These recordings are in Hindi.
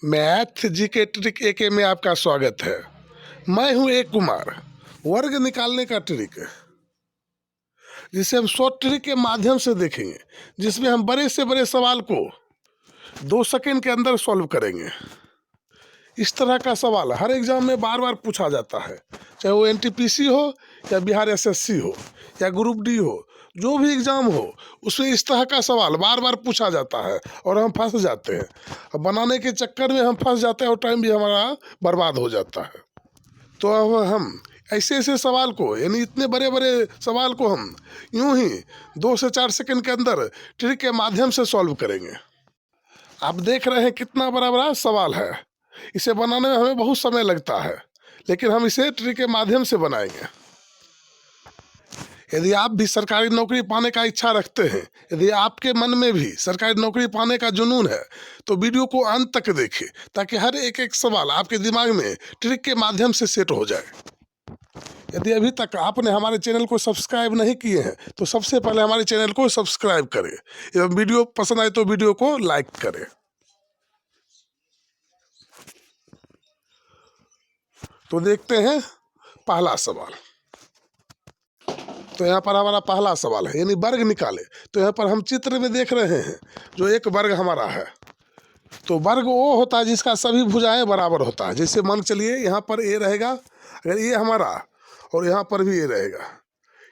मैथ जीके ट्रिक एके में आपका स्वागत है। मैं हूं एक कुमार। वर्ग निकालने का ट्रिक जिसे हम शॉर्ट ट्रिक के माध्यम से देखेंगे, जिसमें हम बड़े से बड़े सवाल को 2 सेकंड के अंदर सॉल्व करेंगे। इस तरह का सवाल हर एग्जाम में बार बार पूछा जाता है, चाहे वो एनटीपीसी हो या बिहार एसएससी हो या ग्रुप डी हो, जो भी एग्ज़ाम हो उसमें इस तरह का सवाल बार बार पूछा जाता है और हम फंस जाते हैं। अब बनाने के चक्कर में हम फंस जाते हैं और टाइम भी हमारा बर्बाद हो जाता है। तो अब हम ऐसे ऐसे सवाल को, यानी इतने बड़े बड़े सवाल को हम यूं ही 2 से 4 सेकंड के अंदर ट्रिक के माध्यम से सॉल्व करेंगे। आप देख रहे हैं कितना बड़ा बड़ा सवाल है। इसे बनाने में हमें बहुत समय लगता है, लेकिन हम इसे ट्रिक के माध्यम से बनाएंगे। यदि आप भी सरकारी नौकरी पाने का इच्छा रखते हैं, यदि आपके मन में भी सरकारी नौकरी पाने का जुनून है, तो वीडियो को अंत तक देखें, ताकि हर एक एक सवाल आपके दिमाग में ट्रिक के माध्यम से सेट हो जाए। यदि अभी तक आपने हमारे चैनल को सब्सक्राइब नहीं किए हैं, तो सबसे पहले हमारे चैनल को सब्सक्राइब करें एवं वीडियो पसंद आए तो वीडियो को लाइक करें। तो देखते हैं पहला सवाल। तो यहाँ पर हमारा पहला सवाल है, यानी वर्ग निकाले। तो यहाँ पर हम चित्र में देख रहे हैं जो एक वर्ग हमारा है। तो वर्ग वो होता है जिसका सभी भुजाएं बराबर होता है। जैसे मान चलिए यहाँ पर ए रहेगा, अगर ये हमारा, और यहाँ पर भी ये रहेगा,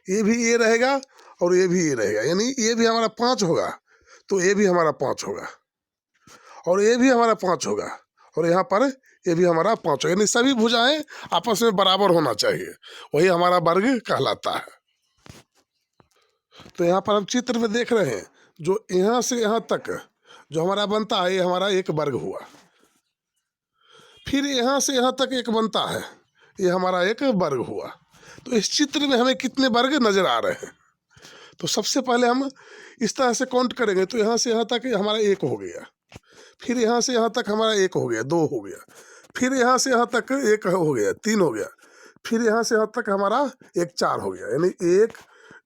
ये भी ये रहेगा और ये भी ये रहेगा, यानी ये भी हमारा 5 होगा तो ये भी हमारा 5 होगा, और ये भी हमारा 5 होगा, और यहाँ पर ये भी हमारा 5 होगा। यानी सभी भुजाएं आपस में बराबर होना चाहिए, वही हमारा वर्ग कहलाता है। तो यहाँ पर हम चित्र में देख रहे हैं जो यहाँ से यहाँ तक जो हमारा बनता है, ये हमारा एक वर्ग हुआ। फिर यहाँ से यहाँ तक एक बनता है, ये हमारा एक वर्ग हुआ। तो इस चित्र में हमें कितने वर्ग नजर आ रहे हैं? तो सबसे पहले हम इस तरह से काउंट करेंगे। तो यहाँ से यहाँ तक हमारा 1 हो गया, फिर यहाँ से यहाँ तक हमारा 1 हो गया, 2 हो गया, फिर यहाँ से यहाँ तक 1 हो गया, 3 हो गया, फिर यहाँ से यहाँ तक हमारा 1 4 हो गया, यानी 1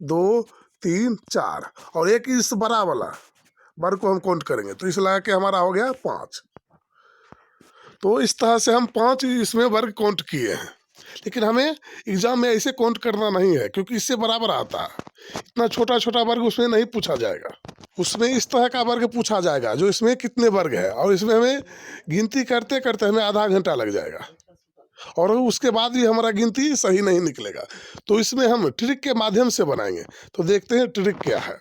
2 3 4, और एक इस बड़ा वाला वर्ग को हम काउंट करेंगे तो इस लगा के हमारा हो गया 5। तो इस तरह से हम 5 इसमें वर्ग काउंट किए हैं। लेकिन हमें एग्जाम में ऐसे काउंट करना नहीं है, क्योंकि इससे बराबर आता है। इतना छोटा छोटा वर्ग उसमें नहीं पूछा जाएगा। उसमें इस तरह का वर्ग पूछा जाएगा जो इसमें कितने वर्ग है, और इसमें हमें गिनती करते करते हमें आधा घंटा लग जाएगा, और उसके बाद भी हमारा गिनती सही नहीं निकलेगा। तो इसमें हम ट्रिक के माध्यम से बनाएंगे। तो देखते हैं ट्रिक क्या है।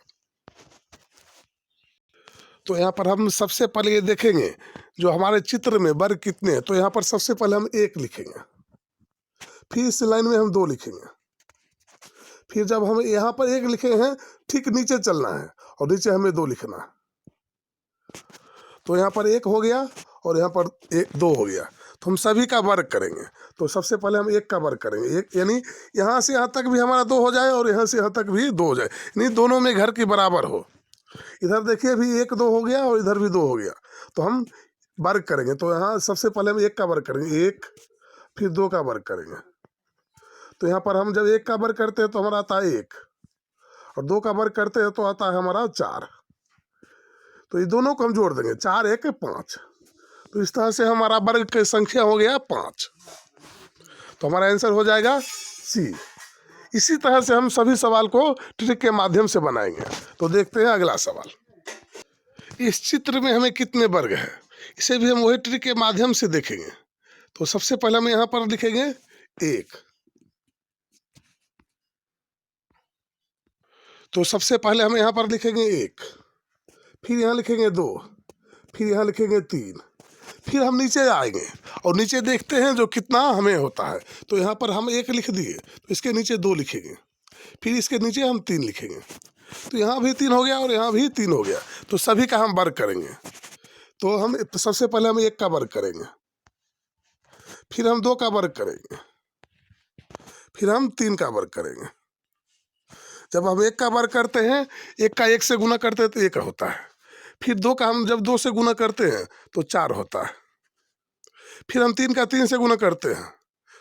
तो यहाँ पर हम सबसे पहले ये देखेंगे जो हमारे चित्र में वर्ग कितने हैं। तो यहाँ पर सबसे पहले हम 1 लिखेंगे, फिर इस लाइन में हम 2 लिखेंगे, फिर जब हम यहाँ पर 1 लिखे हैं ठीक नीचे चलना है और नीचे हमें 2 लिखना है। तो यहाँ पर 1 हो गया और यहाँ पर 2 हो गया। तो हम सभी का वर्ग करेंगे। तो सबसे पहले हम 1 का वर्ग करेंगे, 1, यानी यहाँ से यहाँ तक भी हमारा 2 हो जाए और यहाँ से यहाँ तक भी 2 हो जाए, यानी दोनों में घर की बराबर हो। इधर देखिए अभी 1 2 हो गया और इधर भी 2 हो गया। तो हम वर्ग करेंगे। तो यहाँ सबसे पहले हम 1 का वर्ग करेंगे, 1, फिर 2 का वर्ग करेंगे। तो यहाँ पर हम जब 1 का वर्ग करते हैं तो हमारा आता है 1, और 2 का वर्ग करते हैं तो आता है हमारा 4। तो ये दोनों को हम जोड़ देंगे, 4 1 5। तो इस तरह से हमारा वर्ग की संख्या हो गया 5। तो हमारा आंसर हो जाएगा सी। इसी तरह से हम सभी सवाल को ट्रिक के माध्यम से बनाएंगे। तो देखते हैं अगला सवाल। इस चित्र में हमें कितने वर्ग हैं, इसे भी हम वही ट्रिक के माध्यम से देखेंगे। तो सबसे पहले हम यहाँ पर लिखेंगे 1। तो सबसे पहले हम यहाँ पर लिखेंगे 1, फिर यहाँ लिखेंगे 2, फिर यहाँ लिखेंगे 3, फिर हम नीचे आएंगे और नीचे देखते हैं जो कितना हमें होता है। तो यहाँ पर हम 1 लिख दिए, तो इसके नीचे 2 लिखेंगे, फिर इसके नीचे हम 3 लिखेंगे। तो यहाँ भी 3 हो गया और यहाँ भी 3 हो गया। तो सभी का हम वर्ग करेंगे। तो हम सबसे पहले हम 1 का वर्ग करेंगे, फिर हम 2 का वर्ग करेंगे, फिर हम 3 का वर्ग करेंगे। जब हम 1 का वर्ग करते हैं, 1 का 1 से गुना करते हैं तो 1 होता है। फिर 2 का हम जब 2 से गुना करते हैं तो 4 होता है। फिर हम 3 का 3 से गुना करते हैं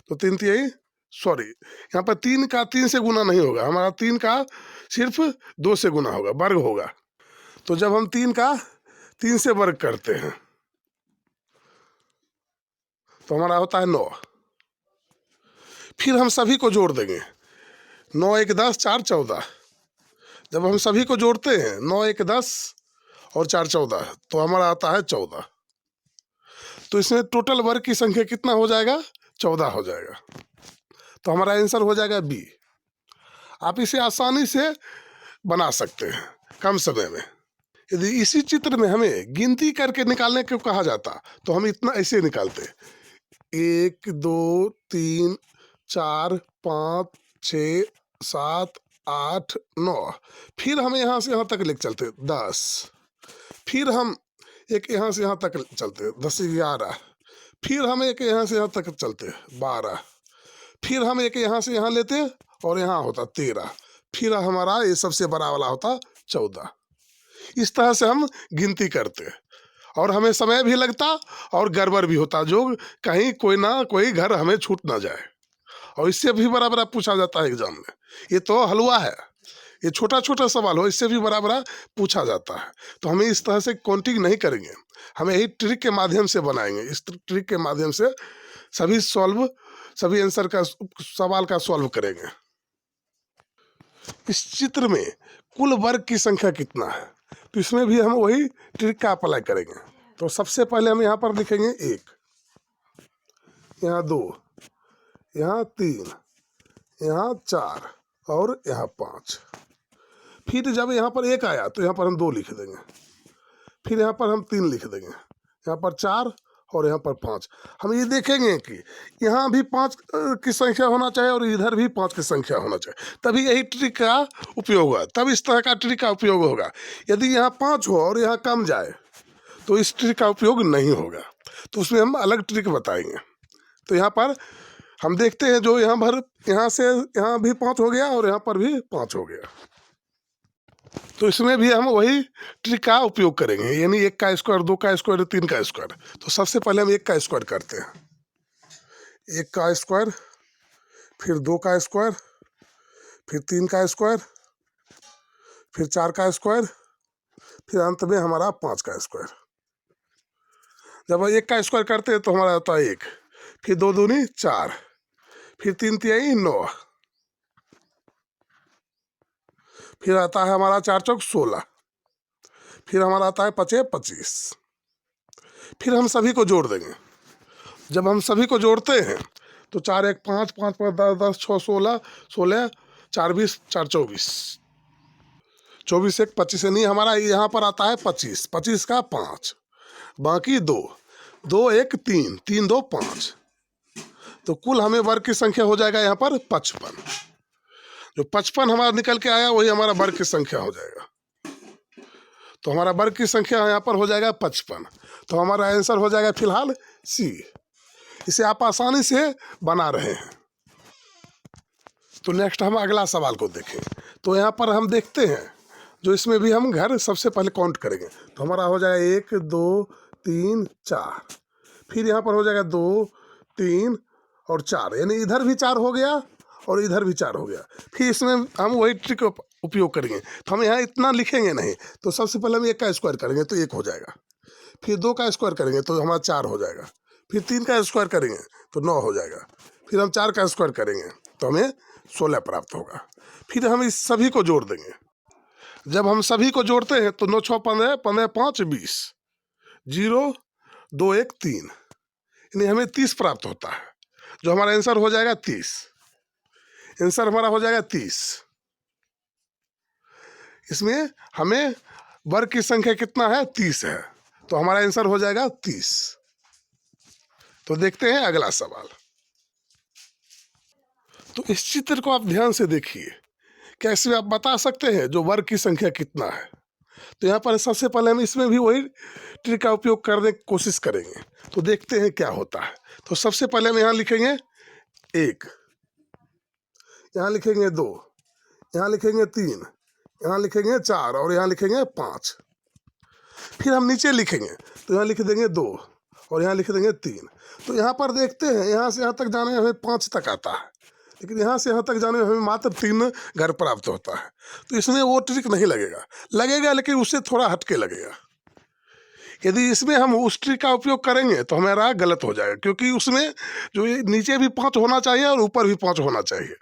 तो 3 3 सॉरी, यहाँ पर 3 का 3 से गुना नहीं होगा, हमारा 3 का सिर्फ 2 से गुना होगा, वर्ग होगा। तो जब हम 3 का 3 से वर्ग करते हैं तो हमारा होता है 9। फिर हम सभी को जोड़ देंगे, 9 1 10 4 14। जब हम सभी को जोड़ते हैं 9 1 10 और 4 14 तो हमारा आता है 14। तो इसमें टोटल वर्ग की संख्या कितना हो जाएगा? 14 हो जाएगा। तो हमारा आंसर हो जाएगा बी। आप इसे आसानी से बना सकते हैं कम समय में। यदि इसी चित्र में हमें गिनती करके निकालने को कहा जाता तो हम इतना ऐसे निकालते, 1 2 3 4 5 6 7 8 9। फिर हम यहाँ से यहाँ तक लेके चलते 10। फिर हम एक यहाँ से यहाँ तक चलते 10 11। फिर हम एक यहाँ से यहाँ तक चलते 12। फिर हम एक यहाँ से यहाँ लेते और यहाँ होता 13। फिर हमारा ये सबसे बड़ा वाला होता 14। इस तरह से हम गिनती करते और हमें समय भी लगता और गड़बड़ भी होता, जो कहीं कोई ना कोई घर हमें छूट ना जाए। और इससे भी बड़ा बड़ा पूछा जाता है एग्जाम में। ये तो हलवा है, ये छोटा छोटा सवाल हो, इससे भी बड़ा बड़ा पूछा जाता है। तो हमें इस तरह से काउंटिंग नहीं करेंगे, हमें यही ट्रिक के माध्यम से बनाएंगे। इस ट्रिक के माध्यम से सभी आंसर का सवाल का सॉल्व करेंगे। इस चित्र में कुल वर्ग की संख्या कितना है, तो इसमें भी हम वही ट्रिक का अप्लाई करेंगे। तो सबसे पहले हम यहाँ पर लिखेंगे 1, यहाँ 2, यहाँ 3, यहाँ 4 और यहाँ 5। फिर जब यहाँ पर 1 आया तो यहाँ पर हम 2 लिख देंगे। फिर यहाँ पर हम 3 लिख देंगे, यहाँ पर 4 और यहाँ पर 5। हम ये देखेंगे कि यहाँ भी 5 की संख्या होना चाहिए और इधर भी 5 की संख्या होना चाहिए, तभी यही ट्रिक का उपयोग होगा, तब इस तरह का ट्रिक का उपयोग होगा। यदि यहाँ 5 हो और यहाँ कम जाए तो इस ट्रिक का उपयोग नहीं होगा, तो उसमें हम अलग ट्रिक बताएंगे। तो यहाँ पर हम देखते हैं, जो यहाँ से यहाँ भी 5 हो गया और यहाँ पर भी 5 हो गया, तो इसमें भी हम वही ट्रिक का उपयोग करेंगे, यानी 1 का स्क्वायर, 2 का स्क्वायर, 3 का स्क्वायर। तो सबसे पहले हम 1 का स्क्वायर करते हैं, 1 का स्क्वायर, फिर 2 का स्क्वायर, फिर 3 का स्क्वायर, फिर 4 का स्क्वायर, फिर अंत में हमारा 5 का स्क्वायर। जब 1 का स्क्वायर करते हैं तो हमारा आता है 1, फिर 2 दूनी 4, फिर 3 तिहाई 9, फिर आता है हमारा 4 चौक 16, फिर हमारा आता है 5 25। फिर हम सभी को जोड़ देंगे। जब हम सभी को जोड़ते हैं तो 4 1 5 5 5 10 10 6 16 16 4 20 4 24 24 1 25, यानी हमारा यहाँ पर आता है 25, 25 का 5, बाकी 2 2 1 3 3 2 5। तो कुल हमें वर्ग की संख्या हो जाएगा यहाँ पर 55। जो 55 हमारा निकल के आया वही हमारा वर्ग की संख्या हो जाएगा। तो हमारा वर्ग की संख्या यहाँ पर हो जाएगा 55। तो हमारा आंसर हो जाएगा फिलहाल सी। इसे आप आसानी से बना रहे हैं। तो नेक्स्ट हम अगला सवाल को देखें। तो यहाँ पर हम देखते हैं, जो इसमें भी हम घर सबसे पहले काउंट करेंगे। तो हमारा हो जाएगा 1 2 3 4, फिर यहाँ पर हो जाएगा 2 3 और 4, यानी इधर भी 4 हो गया और इधर भी 4 हो गया। फिर इसमें हम वही ट्रिक उपयोग करेंगे। तो हम यहाँ इतना लिखेंगे नहीं, तो सबसे पहले हम 1 का स्क्वायर करेंगे तो 1 हो जाएगा, फिर 2 का स्क्वायर करेंगे तो हमारा 4 हो जाएगा, फिर 3 का स्क्वायर करेंगे तो 9 हो जाएगा, फिर हम 4 का स्क्वायर करेंगे तो हमें 16 प्राप्त होगा। फिर हम इस सभी को जोड़ देंगे। जब हम सभी को जोड़ते हैं तो 9 6 15 15 5 20 0 2 1 3, यानी हमें 30 प्राप्त होता है। जो हमारा आंसर हो जाएगा 30। आंसर हमारा हो जाएगा 30। इसमें हमें वर्ग की संख्या कितना है? 30 है। तो हमारा आंसर हो जाएगा 30। तो देखते हैं अगला सवाल। तो इस चित्र को आप ध्यान से देखिए, कैसे आप बता सकते हैं जो वर्ग की संख्या कितना है। तो यहाँ पर सबसे पहले हम इसमें भी वही ट्रिक का उपयोग करने की कोशिश करेंगे। तो देखते हैं क्या होता है। तो सबसे पहले हम यहाँ लिखेंगे 1, यहाँ लिखेंगे 2, यहाँ लिखेंगे 3, यहाँ लिखेंगे 4 और यहाँ लिखेंगे 5। फिर हम नीचे लिखेंगे तो यहाँ लिख देंगे 2 और यहाँ लिख देंगे 3। तो यहाँ पर देखते हैं, यहाँ से यहाँ तक जाने में हमें 5 तक आता है, लेकिन यहाँ से यहाँ तक जाने में हमें मात्र 3 घर प्राप्त होता है। तो इसमें वो ट्रिक नहीं लगेगा, लेकिन उससे थोड़ा हटके लगेगा। यदि इसमें हम उस ट्रिक का उपयोग करेंगे तो हमारा गलत हो जाएगा, क्योंकि उसमें जो ये नीचे भी 5 होना चाहिए और ऊपर भी 5 होना चाहिए,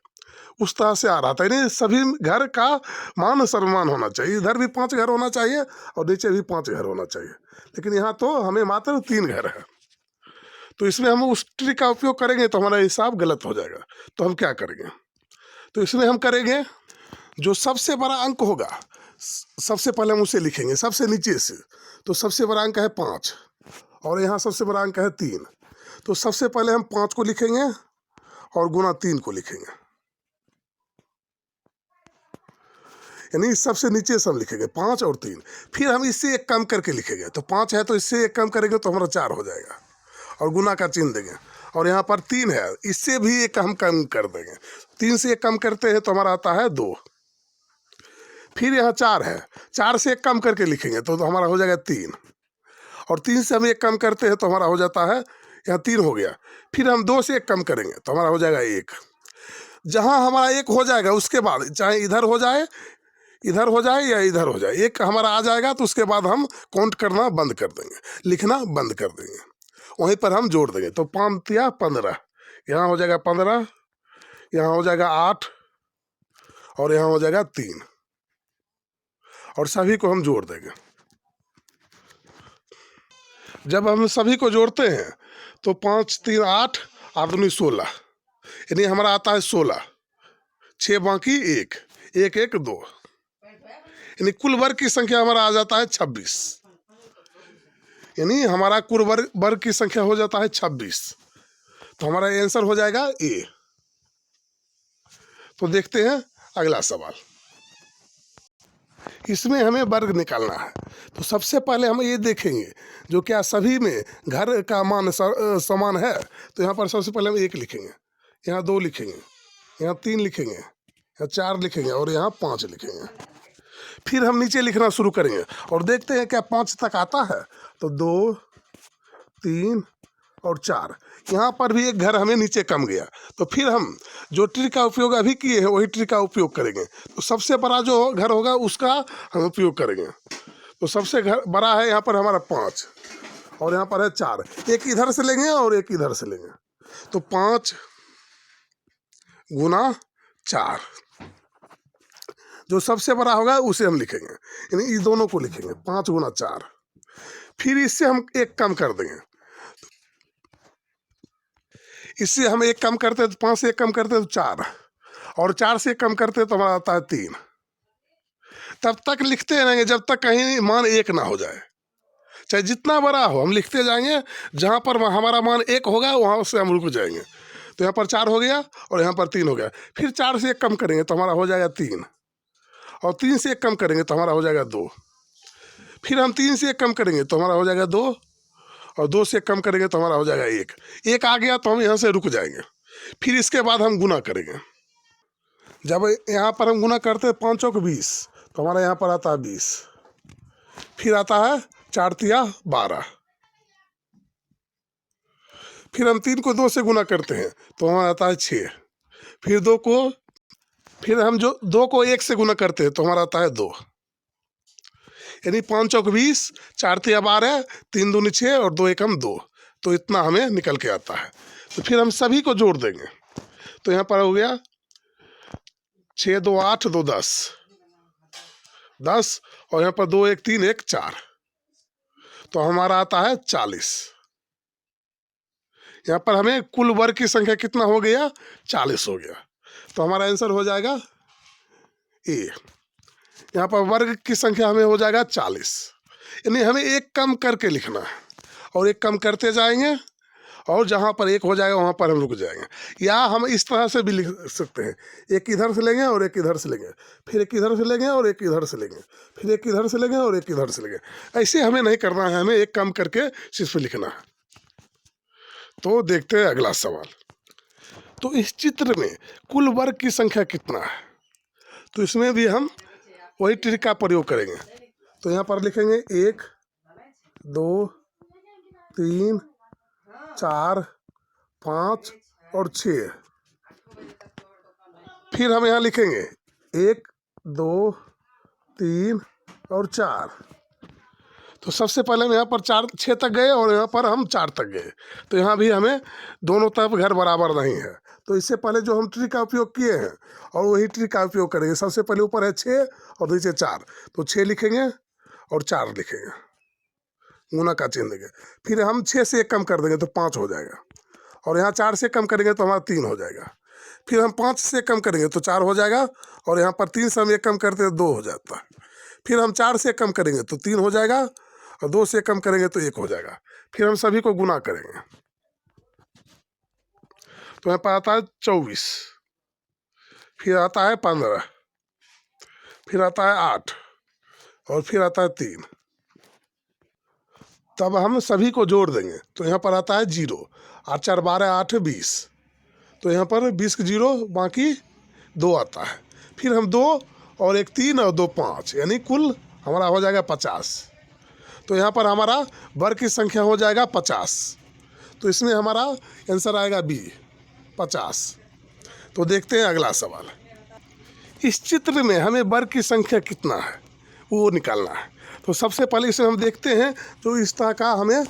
उस तरह से आ रहा था। यानी सभी घर का मान सर्वमान होना चाहिए, इधर भी 5 घर होना चाहिए और नीचे भी 5 घर होना चाहिए, लेकिन यहाँ तो हमें मात्र 3 घर है। तो इसमें हम उस ट्रिक का उपयोग करेंगे तो हमारा हिसाब गलत हो जाएगा। तो हम क्या करेंगे, तो इसमें हम करेंगे जो सबसे बड़ा अंक होगा सबसे पहले हम उसे लिखेंगे सबसे नीचे से। तो सबसे बड़ा अंक है 5 और यहाँ सबसे बड़ा अंक है 3। तो सबसे पहले हम 5 को लिखेंगे और गुना 3 को लिखेंगे, यानी सबसे नीचे से हम लिखेंगे 5 और 3। फिर हम इससे एक कम करके लिखेंगे, तो 5 है तो इससे एक कम करेंगे तो हमारा 4 हो जाएगा और गुना का चिन्ह देंगे। और यहाँ पर 3 है, इससे भी एक हम कम कर देंगे, 3 से एक कम करते हैं तो हमारा आता है 2। फिर यहाँ 4 है, 4 से एक कम करके लिखेंगे तो हमारा हो जाएगा 3, और 3 से हम एक कम करते हैं तो हमारा हो जाता है, यहाँ 3 हो गया। फिर हम 2 से एक कम करेंगे तो हमारा हो जाएगा 1। जहाँ हमारा 1 हो जाएगा उसके बाद चाहे इधर हो जाए या इधर हो जाए, 1 हमारा आ जाएगा तो उसके बाद हम काउंट करना बंद कर देंगे, लिखना बंद कर देंगे, वहीं पर हम जोड़ देंगे। तो 5 या 15, यहाँ हो जाएगा 15, यहाँ हो जाएगा 8 और यहाँ हो जाएगा 3, और सभी को हम जोड़ देंगे। जब हम सभी को जोड़ते हैं तो 5 3 8 8 दूनी 16, यानी हमारा आता है 16, 6 बाकी 1 1 1 2, यानी कुल वर्ग की संख्या हमारा आ जाता है 26, यानी हमारा कुल वर्ग की संख्या हो जाता है 26। तो हमारा आंसर हो जाएगा ए। तो देखते हैं अगला सवाल, इसमें हमें वर्ग निकालना है। तो सबसे पहले हम ये देखेंगे जो क्या सभी में घर का मान समान है। तो यहाँ पर सबसे पहले हम 1 लिखेंगे, यहाँ 2 लिखेंगे, यहाँ 3 लिखेंगे, यहाँ 4 लिखेंगे और यहाँ 5 लिखेंगे। फिर हम नीचे लिखना शुरू करेंगे और देखते हैं क्या 5 तक आता है। तो 2 3 और 4, यहाँ पर भी एक घर हमें नीचे कम गया। तो फिर हम जो ट्रिक का उपयोग अभी किए हैं वही ट्रिक का उपयोग करेंगे। तो सबसे बड़ा जो घर होगा उसका हम उपयोग करेंगे। तो सबसे बड़ा है यहाँ पर हमारा 5 और यहाँ पर है 4, एक इधर से लेंगे और एक इधर से लेंगे। तो 5 गुना 4, जो सबसे बड़ा होगा उसे हम लिखेंगे, यानी इस दोनों को लिखेंगे 5 गुना 4। फिर इससे हम एक कम कर देंगे, इससे हम एक कम करते हैं तो 5 से एक कम करते हैं तो 4, और 4 से कम करते हैं तो हमारा आता है 3। तब तक लिखते रहेंगे जब तक कहीं मान 1 ना हो जाए, चाहे जितना बड़ा हो हम लिखते जाएंगे, जहाँ पर हमारा मान 1 होगा वहाँ से हम रुक जाएंगे। तो यहाँ पर 4 हो गया और यहाँ पर 3 हो गया। फिर 4 से एक कम करेंगे तो हमारा हो जाएगा 3, और 3 से एक कम करेंगे तो हमारा हो जाएगा 2। फिर हम 3 से एक कम करेंगे तो हमारा हो जाएगा 2, और 2 से कम करेंगे तो हमारा हो जाएगा 1। 1 आ गया तो हम यहाँ से रुक जाएंगे। फिर इसके बाद हम गुना करेंगे। जब यहाँ पर हम गुना करते हैं 5 चौक 20, तो हमारा यहाँ पर आता है 20। फिर आता है 4 तिया 12। फिर हम 3 को 2 से गुना करते हैं तो हमारा आता है 6। फिर हम जो 2 को 1 से गुना करते हैं तो हमारा आता है 2, यानी 5 चौक 20, 4 तिया 12, 3 दूनी 6 और 2 एकम 2। तो इतना हमें निकल के आता है। तो फिर हम सभी को जोड़ देंगे। तो यहाँ पर हो गया 6 2 8 2 10 10, और यहाँ पर 2 1 3 1 4, तो हमारा आता है 40। यहाँ पर हमें कुल वर्ग की संख्या कितना हो गया, 40 हो गया। तो हमारा आंसर हो जाएगा ए। यहाँ पर वर्ग की संख्या हमें हो जाएगा 40, यानी हमें एक कम करके लिखना है और एक कम करते जाएंगे, और जहाँ पर 1 हो जाएगा वहाँ पर हम रुक जाएंगे। या हम इस तरह से भी लिख सकते हैं, एक इधर से लेंगे और एक इधर से लेंगे, फिर एक इधर से लेंगे और एक इधर से लेंगे, फिर एक इधर से लेंगे और एक इधर से लेंगे। ऐसे हमें नहीं करना है, हमें एक कम करके सिर्फ लिखना है। तो देखते हैं अगला सवाल। तो इस चित्र में कुल वर्ग की संख्या कितना है, तो इसमें भी हम वही ट्रिक का प्रयोग करेंगे। तो यहाँ पर लिखेंगे 1 2 3 4 5 और 6। फिर हम यहाँ लिखेंगे 1 2 3 और 4। तो सबसे पहले हम यहाँ पर 6 तक गए और यहाँ पर हम 4 तक गए। तो यहाँ भी हमें दोनों तरफ घर बराबर नहीं है, तो इससे पहले जो हम ट्री का उपयोग किए हैं और वही ट्री का उपयोग करेंगे। सबसे पहले ऊपर है 6 और नीचे 4, तो 6 लिखेंगे और 4 लिखेंगे, गुना का चिन्ह देंगे। फिर हम 6 से 1 कम कर देंगे तो 5 हो जाएगा, और यहाँ 4 से कम करेंगे तो हमारा 3 हो जाएगा। फिर हम 5 से कम करेंगे तो 4 हो जाएगा, और यहाँ पर 3 से हम 1 कम करते हैं 2 हो जाता है। फिर हम 4 से कम करेंगे तो 3 हो जाएगा, और 2 से कम करेंगे तो 1 हो जाएगा। फिर हम सभी को गुना करेंगे, तो यहाँ पर आता है 24, फिर आता है 15, फिर आता है 8, और फिर आता है 3। तब हम सभी को जोड़ देंगे, तो यहाँ पर आता है 0, 8 4 12 8 20, तो यहाँ पर 20 के 0 बाकी 2 आता है। फिर हम 2 और 1 3 और 2 5, यानी कुल हमारा हो जाएगा 50। तो यहाँ पर हमारा वर्ग की संख्या हो जाएगा 50, तो इसमें हमारा आंसर आएगा बी 50। तो देखते हैं अगला सवाल। इस चित्र में हमें वर्ग की संख्या कितना है वो निकालना है। तो सबसे पहले इसे हम देखते हैं, तो इस तरह का हमें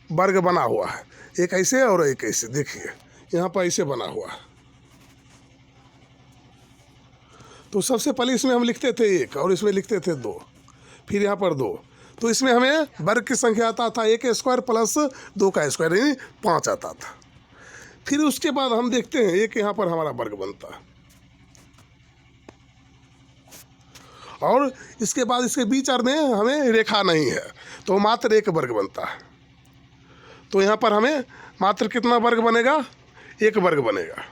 वर्ग बना हुआ है, एक ऐसे और एक ऐसे। देखिए यहाँ पर ऐसे बना हुआ है, तो सबसे पहले इसमें हम लिखते थे 1 और इसमें लिखते थे 2, फिर यहाँ पर 2, तो इसमें हमें वर्ग की संख्या आता था 1 स्क्वायर प्लस 2 का स्क्वायर, यानी 5 आता था। फिर उसके बाद हम देखते हैं एक यहाँ पर हमारा वर्ग बनता है, और इसके बाद इसके बीच में हमें रेखा नहीं है, तो मात्र 1 वर्ग बनता है। तो यहाँ पर हमें मात्र कितना वर्ग बनेगा, 1 वर्ग बनेगा।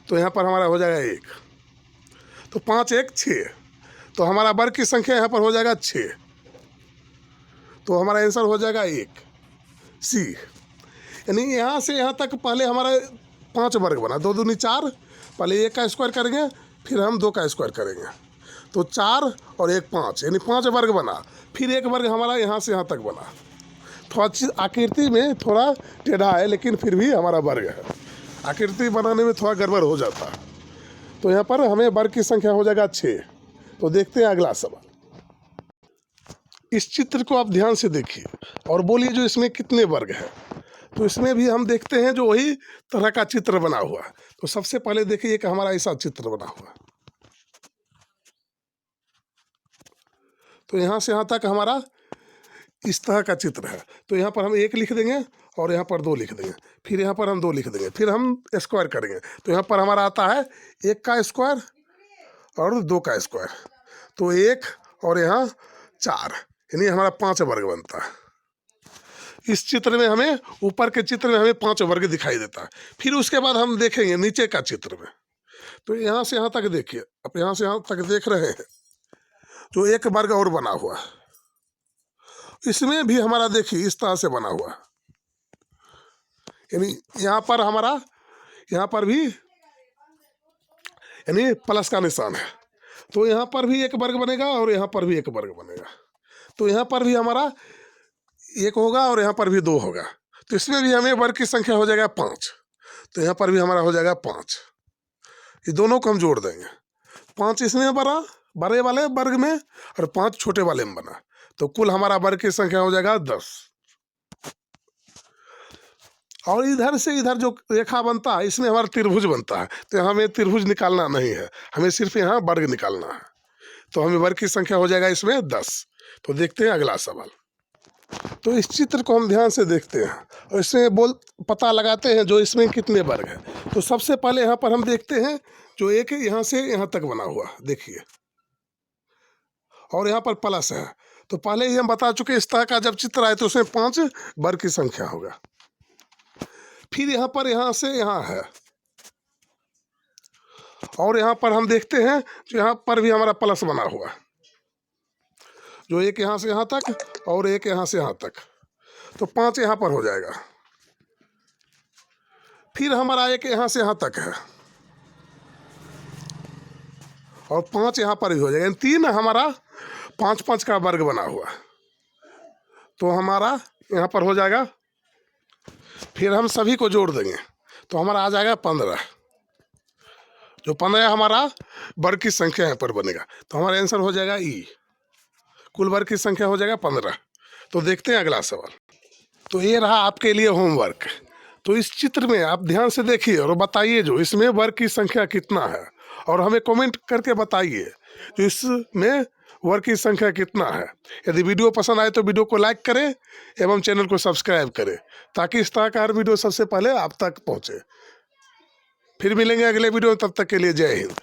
तो यहाँ पर हमारा हो जाएगा 1, तो 5 1 6, तो हमारा वर्ग की संख्या यहाँ पर हो जाएगा 6, तो हमारा आंसर हो जाएगा 1 सी। यानी यहाँ से यहाँ तक पहले हमारा 5 वर्ग बना, 2 दूनी 4, पहले 1 का स्क्वायर करेंगे, फिर हम 2 का स्क्वायर करेंगे, तो 4 और 1 5, यानी 5 वर्ग बना। फिर 1 वर्ग हमारा यहाँ से यहाँ तक बना। थोड़ा आकृति में थोड़ा टेढ़ा है, लेकिन फिर भी हमारा वर्ग है। आकृति बनाने में थोड़ा गड़बड़ हो जाता है। तो यहाँ पर हमें वर्ग की संख्या हो जाएगा 6। तो देखते हैं अगला सवाल। इस चित्र को आप ध्यान से देखिए और बोलिए जो इसमें कितने वर्ग हैं। तो इसमें भी हम देखते हैं जो वही तरह का चित्र बना हुआ है। तो सबसे पहले देखिए कि हमारा ऐसा चित्र बना हुआ है, तो यहाँ से यहाँ तक हमारा इस तरह का चित्र है। तो यहाँ पर हम 1 लिख देंगे और यहाँ पर 2 लिख देंगे, फिर यहाँ पर हम 2 लिख देंगे, फिर हम स्क्वायर करेंगे। तो यहाँ पर हमारा आता है 1 का स्क्वायर और 2 का स्क्वायर, तो 1 और यहाँ 4, यानी हमारा 5 वर्ग बनता है। इस चित्र में हमें, ऊपर के चित्र में हमें 5 वर्ग दिखाई देता है। फिर उसके बाद हम देखेंगे नीचे का चित्र में। तो यहाँ से यहाँ तक देखिए, अब यहाँ से यहाँ तक देख रहे हैं जो 1 वर्ग और बना हुआ है। इसमें भी हमारा देखिए इस तरह से बना हुआ है, यानी यहाँ पर हमारा, यहाँ पर भी यानी प्लस का निशान है। तो यहाँ पर भी 1 वर्ग बनेगा और यहाँ पर भी 1 वर्ग बनेगा। तो यहाँ पर भी हमारा 1 होगा और यहाँ पर भी 2 होगा। तो इसमें भी हमें वर्ग की संख्या हो जाएगा 5। तो यहाँ पर भी हमारा हो जाएगा 5। ये दोनों को हम जोड़ देंगे, 5 इसमें बड़ा बड़े वाले वर्ग में और 5 छोटे वाले में बना, तो कुल हमारा वर्ग की संख्या हो जाएगा 10। और इधर से इधर जो रेखा बनता है इसमें हमारा त्रिभुज बनता है। तो हमें त्रिभुज निकालना नहीं है, हमें सिर्फ यहाँ वर्ग निकालना है। तो हमें वर्ग की संख्या हो जाएगा इसमें 10। तो देखते हैं अगला सवाल। तो इस चित्र को हम ध्यान से देखते हैं और इसमें पता लगाते हैं जो इसमें कितने वर्ग हैं। तो सबसे पहले यहाँ पर हम देखते हैं जो एक यहाँ से यहाँ तक बना हुआ, देखिए, और यहाँ पर प्लस है। तो पहले ही हम बता चुके इस तरह का जब चित्र आए तो उसमें 5 वर्ग की संख्या होगा। फिर यहाँ पर यहाँ से यहाँ है, और यहाँ पर हम देखते हैं जो यहाँ पर भी हमारा प्लस बना हुआ, जो 1 यहाँ से यहाँ तक और 1 यहाँ से यहाँ तक, तो 5 यहाँ पर हो जाएगा। फिर हमारा 1 यहाँ से यहाँ तक है और 5 यहाँ पर भी हो जाएगा। 3 हमारा 5 5 का वर्ग बना हुआ, तो हमारा यहाँ पर हो जाएगा। फिर हम सभी को जोड़ देंगे तो हमारा आ जाएगा 15, जो 15 हमारा वर्ग की संख्या यहाँ पर बनेगा। तो हमारा आंसर हो जाएगा ई, कुल वर्ग की संख्या हो जाएगा 15। तो देखते हैं अगला सवाल। तो ये रहा आपके लिए होमवर्क। तो इस चित्र में आप ध्यान से देखिए और बताइए जो इसमें वर्ग की संख्या कितना है, और हमें कमेंट करके बताइए जो इसमें वर्ग की संख्या कितना है। यदि वीडियो पसंद आए तो वीडियो को लाइक करें एवं चैनल को सब्सक्राइब करें, ताकि इस तरह का हर वीडियो सबसे पहले आप तक पहुँचे। फिर मिलेंगे अगले वीडियो में, तब तक के लिए जय हिंद।